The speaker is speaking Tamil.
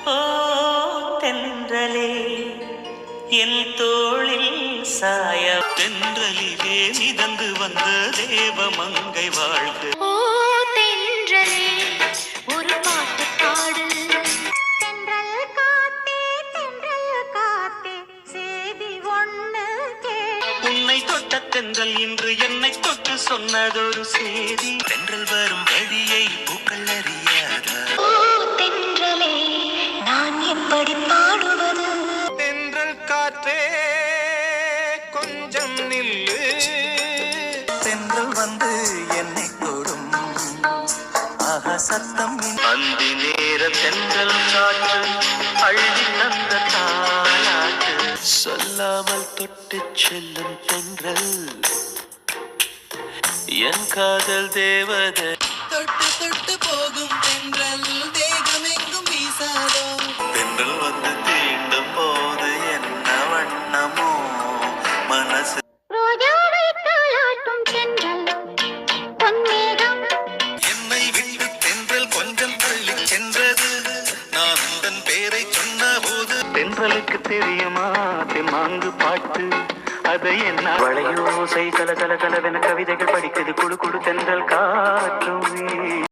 ஓ தென்றலே என் தோளில் சாய தென்றலிலே மிதந்து வந்த தேவமங்கை வாழ்க. ஓ தென்றலே ஒரு பாட்டு பாடு. தென்றல் காத்தே செய்தி ஒண்ணு உன்னை தொட்ட தென்றல் இன்று என்னை தொட்டு சொன்னதொரு செய்தி. தென்றல் வரும் வழியை பூக்கள் அறியாதா? ஓ தென்றலே நான் எப்படி பாடுவது? தென்றல் காற்றே கொஞ்சம் நில்லு. தென்றல் வந்து என்னை தொடும் ஆஹா சத்தம். அந்தி நேர தென்றல் காற்று அள்ளி தந்த தாலாட்டு. சொல்லாமல் தொட்டு செல்லும் தென்றல் என் காதல் தேவதை. தொட்டு தொட்டு போகும் தென்றல் தேகமெங்கும் வீசாதோ. தென்றல் வந்து தீண்டும் போது என்ன வண்ணமோ மனசு. ரோஜாவை தாலாட்டும் தென்றல் பொன்மேகம். என்னை விட்டு தென்றல் கொஞ்சம் தள்ளி சென்றது. நான் உந்தன் பேரை சொன்ன போது தென்றலுக்கு தெரியுமா தெம்மாங்கு பாட்டு? அதை என்ன வளையோசை கல கல கலவென கவிதைகள் படிக்குது. குழு குழு தென்றல் காற்றும்